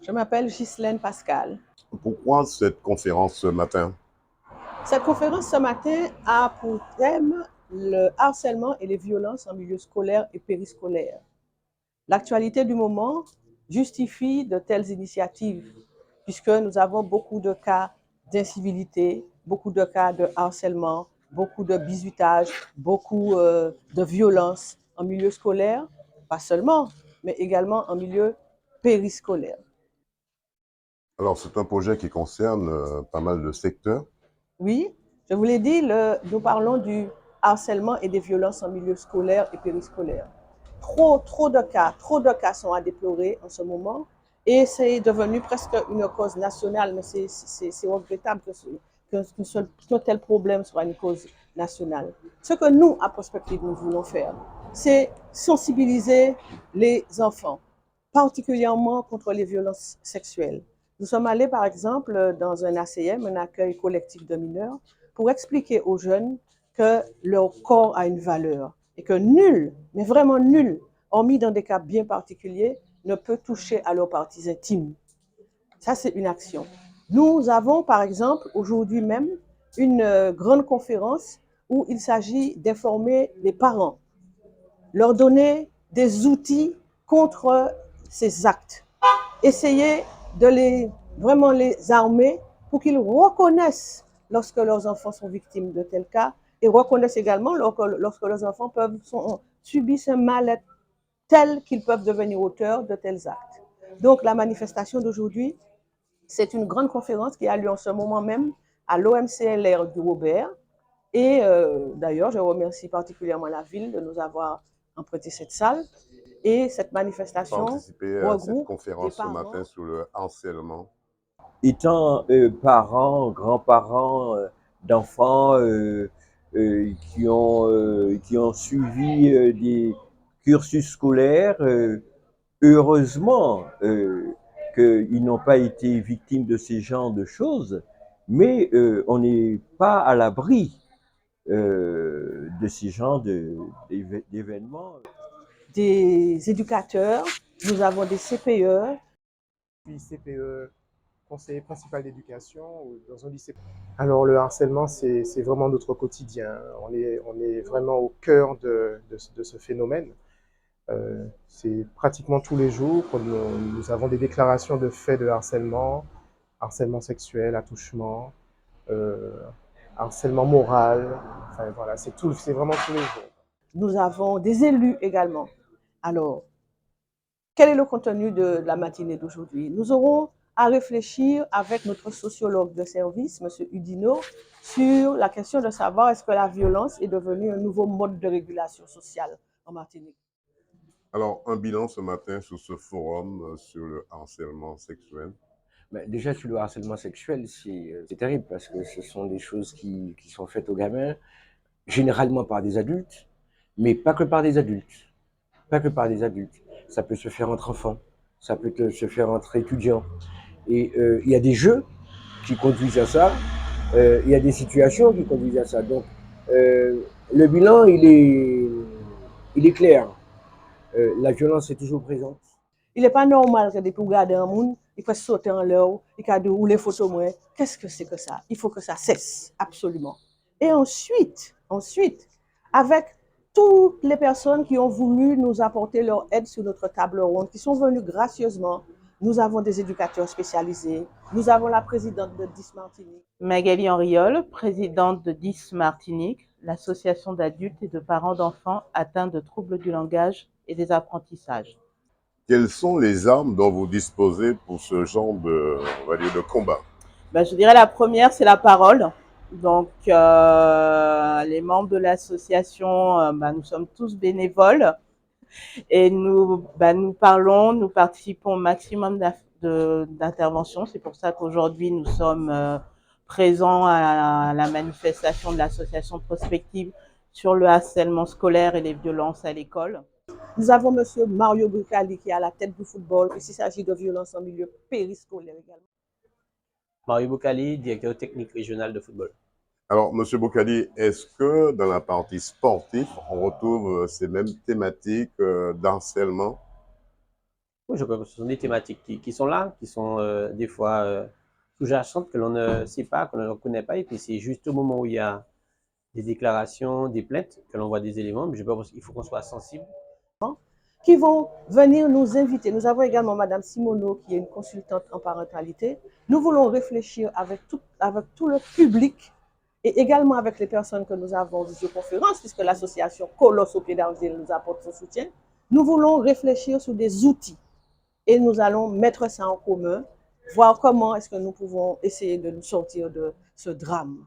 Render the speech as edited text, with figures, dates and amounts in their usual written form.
Je m'appelle Ghislaine Pascal. Pourquoi cette conférence ce matin? Cette conférence ce matin a pour thème le harcèlement et les violences en milieu scolaire et périscolaire. L'actualité du moment justifie de telles initiatives puisque nous avons beaucoup de cas d'incivilité, beaucoup de cas de harcèlement, beaucoup de bizutage, beaucoup de violences en milieu scolaire, pas seulement, mais également en milieu périscolaire. Alors, c'est un projet qui concerne pas mal de secteurs. Oui, je vous l'ai dit, nous parlons du harcèlement et des violences en milieu scolaire et périscolaire. Trop de cas sont à déplorer en ce moment et c'est devenu presque une cause nationale, mais c'est regrettable qu'un tel problème soit une cause nationale. Ce que nous, à Prospective, nous voulons faire, c'est sensibiliser les enfants, particulièrement contre les violences sexuelles. Nous sommes allés, par exemple, dans un ACM, un accueil collectif de mineurs, pour expliquer aux jeunes que leur corps a une valeur et que nul, mais vraiment nul, hormis dans des cas bien particuliers, ne peut toucher à leurs parties intimes. Ça, c'est une action. Nous avons, par exemple, aujourd'hui même, une grande conférence où il s'agit d'informer les parents, leur donner des outils contre ces actes, essayer de vraiment les armer pour qu'ils reconnaissent lorsque leurs enfants sont victimes de tels cas et reconnaissent également lorsque leurs enfants subissent un mal-être tel qu'ils peuvent devenir auteurs de tels actes. Donc la manifestation d'aujourd'hui, c'est une grande conférence qui a lieu en ce moment même à l'OMCLR du Robert. Et d'ailleurs, je remercie particulièrement la ville de nous avoir emprunté cette salle. Et cette manifestation Participer à cette regroupe des conférence ce parents. matin sur le harcèlement. Étant parents, grands-parents d'enfants qui ont suivi des cursus scolaires, heureusement qu'ils n'ont pas été victimes de ces genres de choses, mais on n'est pas à l'abri de ces genres d'événements. Des éducateurs, nous avons des CPE. Puis CPE, conseiller principal d'éducation dans un lycée. Alors le harcèlement, c'est vraiment notre quotidien. On est vraiment au cœur de ce phénomène. C'est pratiquement tous les jours que nous avons des déclarations de faits de harcèlement, harcèlement sexuel, attouchement, euh, harcèlement moral. Enfin voilà, c'est vraiment tous les jours. Nous avons des élus également. Alors, quel est le contenu de la matinée d'aujourd'hui? Nous aurons à réfléchir avec notre sociologue de service, M. Udino, sur la question de savoir est-ce que la violence est devenue un nouveau mode de régulation sociale en Martinique. Alors, un bilan ce matin sur ce forum sur le harcèlement sexuel. Ben, déjà, sur le harcèlement sexuel, c'est terrible parce que ce sont des choses qui sont faites aux gamins, généralement par des adultes, mais pas que par des adultes. Pas que par des adultes. Ça peut se faire entre enfants, ça peut se faire entre étudiants. Et il y a des jeux qui conduisent à ça, il y a des situations qui conduisent à ça. Donc, le bilan, il est clair. La violence est toujours présente. Il n'est pas normal que depuis regarder un monde, il faut sauter en l'air, il faut dire où les photos moi. Qu'est-ce que c'est que ça? Il faut que ça cesse, absolument. Et ensuite, avec toutes les personnes qui ont voulu nous apporter leur aide sur notre table ronde, qui sont venues gracieusement, nous avons des éducateurs spécialisés, nous avons la présidente de 10 Martinique. Magali Henriol, présidente de 10 Martinique, l'association d'adultes et de parents d'enfants atteints de troubles du langage et des apprentissages. Quelles sont les armes dont vous disposez pour ce genre de, on va dire, de combat? Je dirais la première, c'est la parole. Donc, les membres de l'association, nous sommes tous bénévoles et nous parlons, nous participons au maximum d'interventions. C'est pour ça qu'aujourd'hui, nous sommes présents à la manifestation de l'association Prospective sur le harcèlement scolaire et les violences à l'école. Nous avons M. Mario Bucali qui est à la tête du football, puisqu'il s'agit de violences en milieu périscolaire également. Mario Bocali, directeur technique régional de football. Alors, M. Boukali, est-ce que dans la partie sportive, on retrouve ces mêmes thématiques d'harcèlement? Oui, je crois que ce sont des thématiques qui sont là, qui sont des fois sous-jacentes, que l'on ne sait pas, que l'on ne connaît pas. Et puis c'est juste au moment où il y a des déclarations, des plaintes, que l'on voit des éléments. Mais je pense qu'il faut qu'on soit sensible. Qui vont venir nous inviter. Nous avons également Madame Simoneau, qui est une consultante en parentalité. Nous voulons réfléchir avec tout le public et également avec les personnes que nous avons en visioconférence, puisque l'association Colosse au Pied d'Argile nous apporte son soutien. Nous voulons réfléchir sur des outils et nous allons mettre ça en commun, voir comment est-ce que nous pouvons essayer de nous sortir de ce drame.